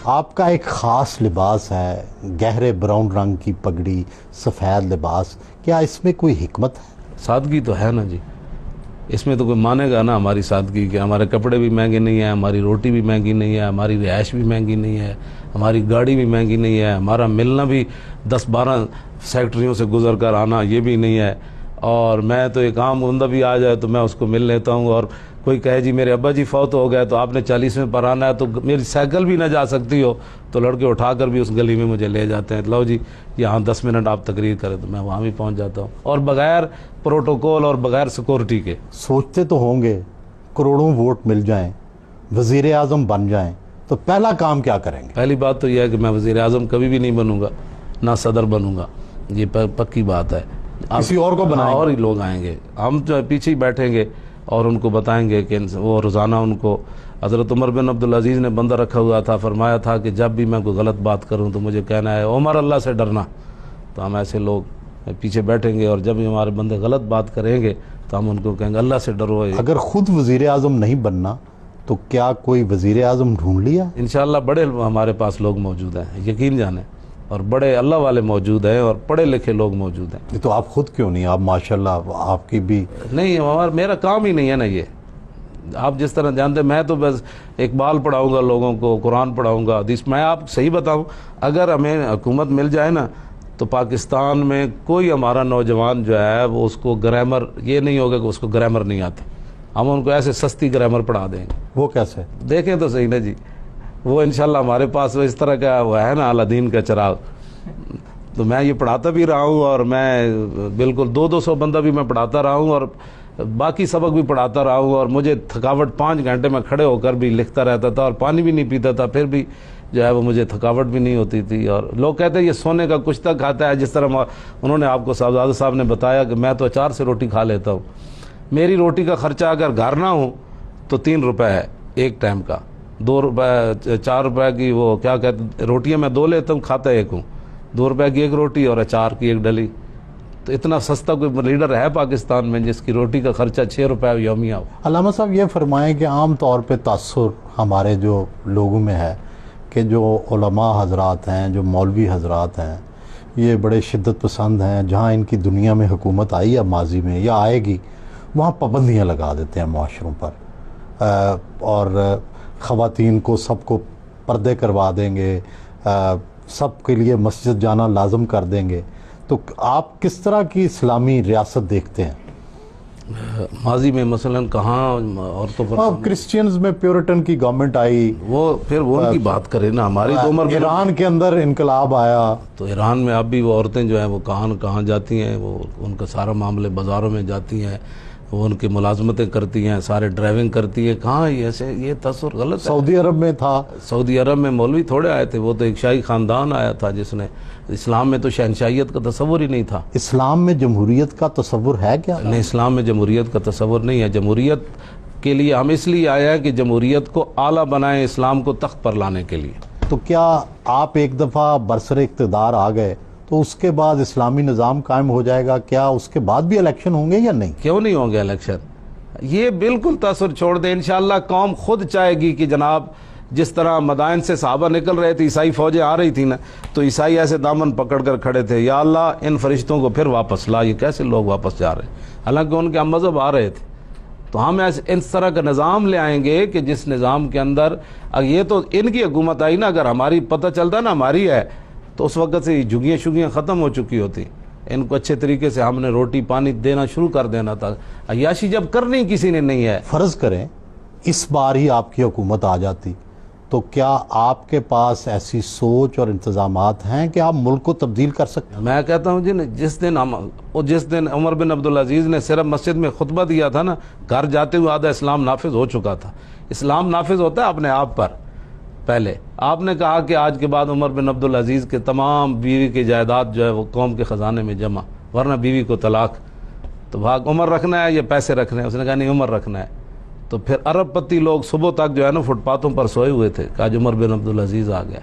آپ کا ایک خاص لباس ہے، گہرے براؤن رنگ کی پگڑی، سفید لباس، کیا اس میں کوئی حکمت ہے؟ سادگی تو ہے نا جی، اس میں تو کوئی مانے گا نا ہماری سادگی کہ ہمارے کپڑے بھی مہنگے نہیں ہیں، ہماری روٹی بھی مہنگی نہیں ہے، ہماری رہائش بھی مہنگی نہیں ہے، ہماری گاڑی بھی مہنگی نہیں ہے، ہمارا ملنا بھی 10-12 سیکٹریوں سے گزر کر آنا یہ بھی نہیں ہے، اور میں تو ایک عام بندہ بھی آ جائے تو میں اس کو مل لیتا ہوں، اور کوئی کہے جی میرے ابا جی فوت ہو گئے تو آپ نے 40ویں پر آنا ہے، تو میری سائیکل بھی نہ جا سکتی ہو تو لڑکے اٹھا کر بھی اس گلی میں مجھے لے جاتے ہیں، لو جی یہاں 10 منٹ آپ تقریر کریں تو میں وہاں بھی پہنچ جاتا ہوں، اور بغیر پروٹوکول اور بغیر سیکورٹی کے۔ سوچتے تو ہوں گے کروڑوں ووٹ مل جائیں، وزیر اعظم بن جائیں تو پہلا کام کیا کریں گے؟ پہلی بات تو یہ ہے کہ میں وزیر اعظم کبھی بھی نہیں بنوں گا، نہ صدر بنوں گا، یہ پکی بات ہے۔ کسی اور کو بنائیں گے؟ اور ہی لوگ آئیں گے، ہم جو پیچھے ہی بیٹھیں گے اور ان کو بتائیں گے کہ وہ روزانہ ان کو، حضرت عمر بن عبدالعزیز نے بندہ رکھا ہوا تھا، فرمایا تھا کہ جب بھی میں کوئی غلط بات کروں تو مجھے کہنا ہے عمر اللہ سے ڈرنا، تو ہم ایسے لوگ پیچھے بیٹھیں گے، اور جب بھی ہمارے بندے غلط بات کریں گے تو ہم ان کو کہیں گے اللہ سے ڈرو۔ اگر خود وزیر اعظم نہیں بننا تو کیا کوئی وزیر اعظم ڈھونڈ لیا؟ انشاءاللہ بڑے ہمارے پاس لوگ موجود ہیں، یقین جانیں، اور بڑے اللہ والے موجود ہیں اور پڑھے لکھے لوگ موجود ہیں۔ تو آپ خود کیوں نہیں؟ آپ ماشاءاللہ آپ کی بھی نہیں، میرا کام ہی نہیں ہے نا یہ، آپ جس طرح جانتے ہیں میں تو بس اقبال پڑھاؤں گا لوگوں کو، قرآن پڑھاؤں گا، حدیث۔ میں آپ صحیح بتاؤں، اگر ہمیں حکومت مل جائے نا تو پاکستان میں کوئی ہمارا نوجوان جو ہے وہ اس کو گرامر، یہ نہیں ہوگا کہ اس کو گرامر نہیں آتی، ہم ان کو ایسے سستی گرامر پڑھا دیں گے۔ وہ کیسے؟ دیکھیں تو صحیح نا جی، وہ انشاءاللہ ہمارے پاس اس طرح کا وہ ہے نا الدین کا چراغ، تو میں یہ پڑھاتا بھی رہا ہوں، اور میں بالکل 200 بندہ بھی میں پڑھاتا رہا ہوں، اور باقی سبق بھی پڑھاتا رہا ہوں، اور مجھے تھکاوٹ 5 گھنٹے میں کھڑے ہو کر بھی لکھتا رہتا تھا، اور پانی بھی نہیں پیتا تھا، پھر بھی جو ہے وہ مجھے تھکاوٹ بھی نہیں ہوتی تھی۔ اور لوگ کہتے ہیں یہ سونے کا کچھ تک کھاتا ہے، جس طرح انہوں نے آپ کو صاحبزادہ صاحب نے بتایا کہ میں تو اچار سے روٹی کھا لیتا ہوں، میری روٹی کا خرچہ اگر گھر نہ ہو تو 3 روپے ہے ایک ٹائم کا، 2 روپے 4 روپے کی وہ کیا کہتے ہیں روٹیاں میں 2 لیتا ہوں، کھاتا ایک ہوں، 2 روپے کی ایک روٹی اور اچار کی ایک ڈلی۔ تو اتنا سستا کوئی لیڈر ہے پاکستان میں جس کی روٹی کا خرچہ 6 روپے یومیہ ہو؟ علامہ صاحب یہ فرمائیں کہ عام طور پہ تاثر ہمارے جو لوگوں میں ہے کہ جو علماء حضرات ہیں، جو مولوی حضرات ہیں، یہ بڑے شدت پسند ہیں، جہاں ان کی دنیا میں حکومت آئی ہے ماضی میں یا آئے گی وہاں پابندیاں لگا دیتے ہیں معاشروں پر، اور خواتین کو سب کو پردے کروا دیں گے، سب کے لیے مسجد جانا لازم کر دیں گے۔ تو آپ کس طرح کی اسلامی ریاست دیکھتے ہیں؟ ماضی میں مثلا کہاں عورتوں پر کرسچینز میں پیورٹن کی گورنمنٹ آئی، وہ پھر وہ ان کی بات کریں نا، ہماری تو عمر ایران کے اندر انقلاب آیا، تو ایران میں اب بھی وہ عورتیں جو ہیں وہ کہاں جاتی ہیں، وہ ان کا سارا معاملے بازاروں میں جاتی ہیں، وہ ان کی ملازمتیں کرتی ہیں، سارے ڈرائیونگ کرتی ہیں، کہاں ایسے یہ تصور غلط ہے۔ سعودی عرب میں تھا، سعودی عرب میں مولوی تھوڑے آئے تھے، وہ تو ایک شاہی خاندان آیا تھا جس نے، اسلام میں تو شہنشاہیت کا تصور ہی نہیں تھا۔ اسلام میں جمہوریت کا تصور ہے کیا؟ نہیں، اسلام میں جمہوریت کا تصور نہیں ہے۔ جمہوریت کے لیے ہم اس لیے آئے ہیں کہ جمہوریت کو اعلیٰ بنائیں، اسلام کو تخت پر لانے کے لیے۔ تو کیا آپ ایک دفعہ برسر اقتدار آ گئے تو اس کے بعد اسلامی نظام قائم ہو جائے گا؟ کیا اس کے بعد بھی الیکشن ہوں گے یا نہیں؟ کیوں نہیں ہوں گے الیکشن؟ یہ بالکل تاثر چھوڑ دیں، انشاءاللہ قوم خود چاہے گی کہ جناب جس طرح مدائن سے صحابہ نکل رہے تھے، عیسائی فوجیں آ رہی تھیں نا، تو عیسائی ایسے دامن پکڑ کر کھڑے تھے، یا اللہ ان فرشتوں کو پھر واپس لا، یہ کیسے لوگ واپس جا رہے ہیں، حالانکہ ان کے ہم مذہب آ رہے تھے۔ تو ہم اس طرح کا نظام لے آئیں گے کہ جس نظام کے اندر یہ تو ان کی حکومت آئی نا، اگر ہماری پتہ چلتا نا ہماری ہے تو اس وقت سے جھگیاں شگیاں ختم ہو چکی ہوتی، ان کو اچھے طریقے سے ہم نے روٹی پانی دینا شروع کر دینا تھا۔ عیاشی جب کرنی کسی نے نہیں ہے، فرض کریں اس بار ہی آپ کی حکومت آ جاتی تو کیا آپ کے پاس ایسی سوچ اور انتظامات ہیں کہ آپ ملک کو تبدیل کر سکتے ہیں؟ میں کہتا ہوں جی جس دن عمر بن عبدالعزیز نے صرف مسجد میں خطبہ دیا تھا نا، گھر جاتے ہوئے آدھا اسلام نافذ ہو چکا تھا۔ اسلام نافذ ہوتا ہے اپنے آپ پر، پہلے آپ نے کہا کہ آج کے بعد عمر بن عبدالعزیز کے تمام بیوی کی جائیداد جو ہے وہ قوم کے خزانے میں جمع، ورنہ بیوی کو طلاق۔ تو بھاگ عمر رکھنا ہے یا پیسے رکھنے ہیں؟ اس نے کہا نہیں عمر رکھنا ہے۔ تو پھر ارب پتی لوگ صبح تک جو ہے نا فٹ پاتھوں پر سوئے ہوئے تھے کہ آج عمر بن عبدالعزیز آ گیا۔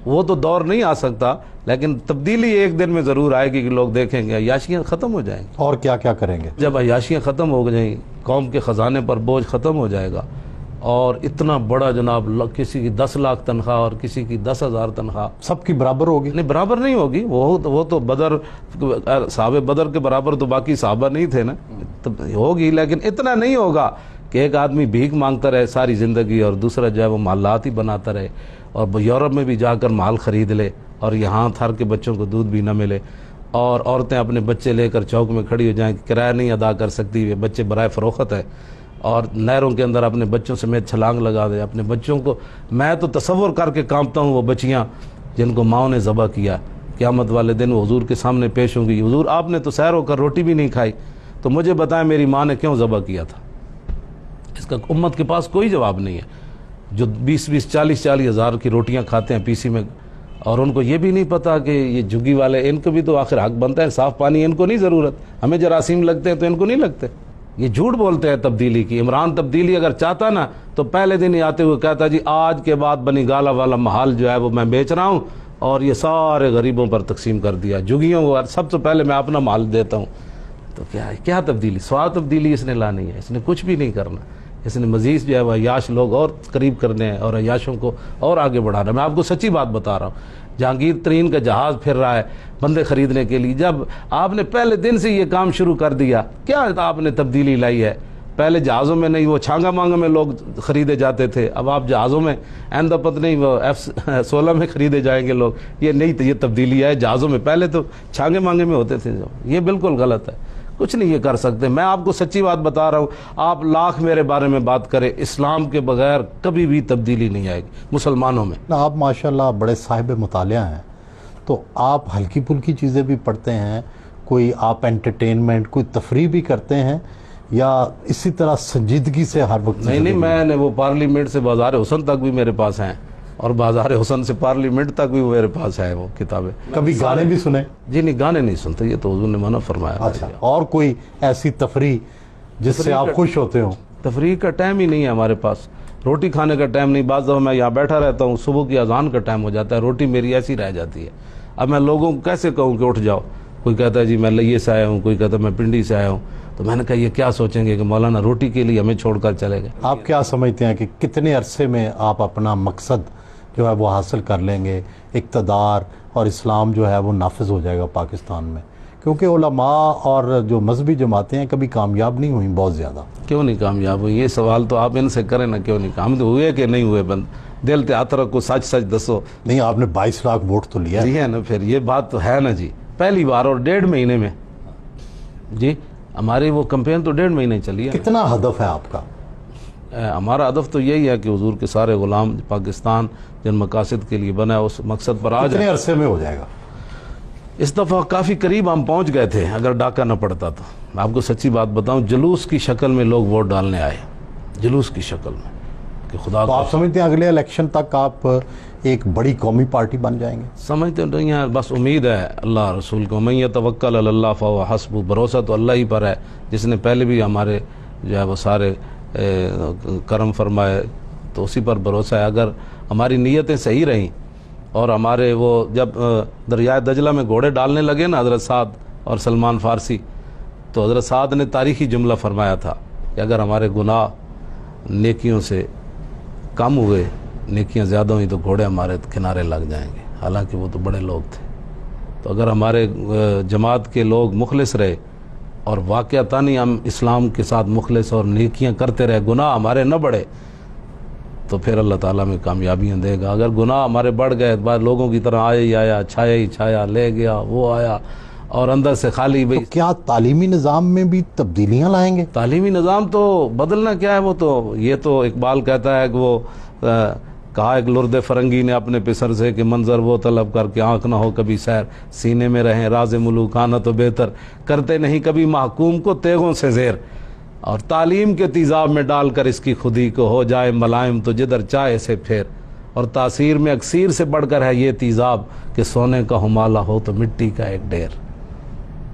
وہ تو دور نہیں آ سکتا، لیکن تبدیلی ایک دن میں ضرور آئے گی کہ لوگ دیکھیں گے عیاشیاں ختم ہو جائیں گی۔ اور کیا کیا کریں گے؟ جب عیاشیاں ختم ہو جائیں، قوم کے خزانے پر بوجھ ختم ہو جائے گا، اور اتنا بڑا جناب کسی کی 10 لاکھ تنخواہ اور کسی کی 10,000 تنخواہ، سب کی برابر ہوگی؟ نہیں برابر نہیں ہوگی، وہ تو بدر صحابہ بدر کے برابر تو باقی صحابہ نہیں تھے نا، ہوگی لیکن اتنا نہیں ہوگا کہ ایک آدمی بھیک مانگتا رہے ساری زندگی اور دوسرا جو ہے وہ محلات ہی بناتا رہے اور یورپ میں بھی جا کر مال خرید لے اور یہاں تھر کے بچوں کو دودھ بھی نہ ملے، اور عورتیں اپنے بچے لے کر چوک میں کھڑی ہو جائیں، کرایہ نہیں ادا کر سکتی، یہ بچے برائے فروخت ہے، اور نہروں کے اندر اپنے بچوں سمیت چھلانگ لگا دے اپنے بچوں کو۔ میں تو تصور کر کے کانپتا ہوں وہ بچیاں جن کو ماؤں نے ذبح کیا، قیامت والے دن وہ حضور کے سامنے پیش ہوں گی، حضور آپ نے تو سیر ہو کر روٹی بھی نہیں کھائی، تو مجھے بتائیں میری ماں نے کیوں ذبح کیا تھا؟ اس کا امت کے پاس کوئی جواب نہیں ہے، جو 20 40 ہزار کی روٹیاں کھاتے ہیں پی سی میں، اور ان کو یہ بھی نہیں پتا کہ یہ جھگی والے، ان کو بھی تو آخر حق بنتا ہے، صاف پانی ان کو نہیں ضرورت، ہمیں جراثیم لگتے ہیں تو ان کو نہیں لگتے۔ یہ جھوٹ بولتے ہیں تبدیلی کی۔ عمران تبدیلی اگر چاہتا نا تو پہلے دن ہی آتے ہوئے کہتا جی آج کے بعد بنی گالا والا محل جو ہے وہ میں بیچ رہا ہوں اور یہ سارے غریبوں پر تقسیم کر دیا، جھگیوں کو سب سے پہلے میں اپنا محل دیتا ہوں۔ تو کیا تبدیلی؟ سوا تبدیلی اس نے لانی ہے، اس نے کچھ بھی نہیں کرنا، اس نے مزید جو ہے وہ عیاش لوگ اور قریب کرنے ہیں اور عیاشوں کو اور آگے بڑھانا ہے۔ میں آپ کو سچی بات بتا رہا ہوں، جہانگیر ترین کا جہاز پھر رہا ہے بندے خریدنے کے لیے، جب آپ نے پہلے دن سے یہ کام شروع کر دیا، کیا آپ نے تبدیلی لائی ہے؟ پہلے جہازوں میں نہیں، وہ چھانگا مانگا میں لوگ خریدے جاتے تھے، اب آپ جہازوں میں احمدآباد نہیں وہ F-16 میں خریدے جائیں گے لوگ، یہ نہیں، یہ تبدیلی ہے جہازوں میں، پہلے تو چھانگے مانگے میں ہوتے تھے، یہ بالکل غلط ہے، کچھ نہیں یہ کر سکتے۔ میں آپ کو سچی بات بتا رہا ہوں، آپ لاکھ میرے بارے میں بات کریں، اسلام کے بغیر کبھی بھی تبدیلی نہیں آئے گی مسلمانوں میں۔ آپ ماشاءاللہ بڑے صاحب مطالعہ ہیں، تو آپ ہلکی پھلکی چیزیں بھی پڑھتے ہیں، کوئی آپ انٹرٹینمنٹ کوئی تفریح بھی کرتے ہیں، یا اسی طرح سنجیدگی سے ہر وقت؟ نہیں، میں نے وہ پارلیمنٹ سے بازار حسن تک بھی میرے پاس ہیں، اور بازار حسن سے پارلیمنٹ تک بھی میرے پاس ہے وہ کتابیں۔ کبھی گانے بھی سنے؟ جی نہیں، گانے نہیں سنتے، یہ تو حضور نے منع فرمایا۔ اچھا، اور کوئی ایسی تفریح جس سے آپ خوش ہوتے ہوں؟ تفریح کا ٹائم ہی نہیں ہے ہمارے پاس، روٹی کھانے کا ٹائم نہیں، بعض دفعہ میں یہاں بیٹھا رہتا ہوں، صبح کی اذان کا ٹائم ہو جاتا ہے، روٹی میری ایسی رہ جاتی ہے۔ اب میں لوگوں کو کیسے کہوں کہ اٹھ جاؤ؟ کوئی کہتا ہے جی میں لئے سے آیا ہوں، کوئی کہتا ہے میں پنڈی سے آیا ہوں، تو میں نے کہا یہ کیا سوچیں گے کہ مولانا روٹی کے لیے ہمیں چھوڑ کر چلے گئے۔ آپ کیا سمجھتے ہیں کہ کتنے عرصے میں آپ اپنا مقصد جو ہے وہ حاصل کر لیں گے، اقتدار اور اسلام جو ہے وہ نافذ ہو جائے گا پاکستان میں؟ کیونکہ علماء اور جو مذہبی جماعتیں ہیں کبھی کامیاب نہیں ہوئیں بہت زیادہ۔ کیوں نہیں کامیاب ہوئی؟ یہ سوال تو آپ ان سے کریں نا، کیوں نہیں کام ہوئے کہ نہیں ہوئے؟ بند دل تے ہاتھ رکھو، سچ سچ دسو۔ نہیں، آپ نے 22 لاکھ ووٹ تو لیا ہے نا، پھر یہ بات تو ہے نا جی، پہلی بار اور 1.5 مہینے میں جی ہماری وہ کمپین تو 1.5 مہینے چلی ہے۔ کتنا ہدف ہے آپ کا؟ ہمارا ہدف تو یہی ہے کہ حضور کے سارے غلام پاکستان جن مقاصد کے لیے بنا ہے اس مقصد پر آ کتنے جائے۔ عرصے میں ہو جائے گا؟ اس دفعہ کافی قریب ہم پہنچ گئے تھے، اگر ڈاکہ نہ پڑتا تو۔ میں آپ کو سچی بات بتاؤں، جلوس کی شکل میں لوگ ووٹ ڈالنے آئے، جلوس کی شکل میں، کہ خدا تو آپ سمجھتے ہیں اگلے الیکشن تک آپ ایک بڑی قومی پارٹی بن جائیں گے؟ سمجھتے نہیں ہیں، بس امید ہے اللہ رسول کو، من یتوکل علی اللہ فہو حسبہ، بھروسہ تو اللہ ہی پر ہے، جس نے پہلے بھی ہمارے جو ہے وہ سارے کرم فرمائے، تو اسی پر بھروسہ ہے۔ اگر ہماری نیتیں صحیح رہیں اور ہمارے وہ جب دریائے دجلہ میں گھوڑے ڈالنے لگے نا حضرت سعد اور سلمان فارسی، تو حضرت سعد نے تاریخی جملہ فرمایا تھا کہ اگر ہمارے گناہ نیکیوں سے کم ہوئے، نیکیاں زیادہ ہوئی، تو گھوڑے ہمارے کنارے لگ جائیں گے، حالانکہ وہ تو بڑے لوگ تھے۔ تو اگر ہمارے جماعت کے لوگ مخلص رہے اور واقعتاً ہی ہم اسلام کے ساتھ مخلص اور نیکیاں کرتے رہے، گناہ ہمارے نہ بڑھے، تو پھر اللہ تعالیٰ میں کامیابیاں دے گا۔ اگر گناہ ہمارے بڑھ گئے، بعد لوگوں کی طرح آیا ہی آیا، چھایا ہی چھایا، لے گیا وہ آیا، اور اندر سے خالی تو کیا تعلیمی نظام میں بھی تبدیلیاں لائیں گے؟ تعلیمی نظام تو بدلنا کیا ہے، وہ تو یہ تو اقبال کہتا ہے کہ وہ کہا ایک لرد فرنگی نے اپنے پسر سے کہ منظر وہ طلب کر کے آنکھ نہ ہو کبھی سیر، سینے میں رہیں راز ملوکانہ تو بہتر، کرتے نہیں کبھی محکوم کو تیغوں سے زیر، اور تعلیم کے تیزاب میں ڈال کر اس کی خودی کو ہو جائے ملائم تو جدھر چاہے سے پھیر، اور تاثیر میں اکثیر سے بڑھ کر ہے یہ تیزاب کہ سونے کا ہمالہ ہو تو مٹی کا ایک ڈھیر۔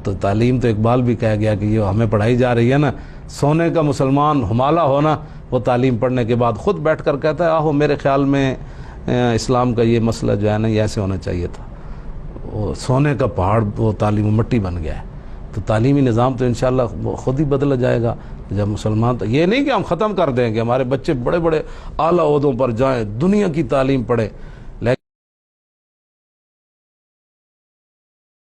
تو تعلیم تو اقبال بھی کہہ گیا کہ یہ ہمیں پڑھائی جا رہی ہے نا، سونے کا مسلمان ہمالہ ہونا، وہ تعلیم پڑھنے کے بعد خود بیٹھ کر کہتا ہے آہو میرے خیال میں اسلام کا یہ مسئلہ جو ہے نا یہ ایسے ہونا چاہیے تھا، وہ سونے کا پہاڑ وہ تعلیم مٹی بن گیا ہے۔ تو تعلیمی نظام تو انشاءاللہ خود ہی بدلا جائے گا۔ جب مسلمان یہ نہیں کہ ہم ختم کر دیں کہ ہمارے بچے بڑے بڑے اعلیٰ عہدوں پر جائیں، دنیا کی تعلیم پڑھیں،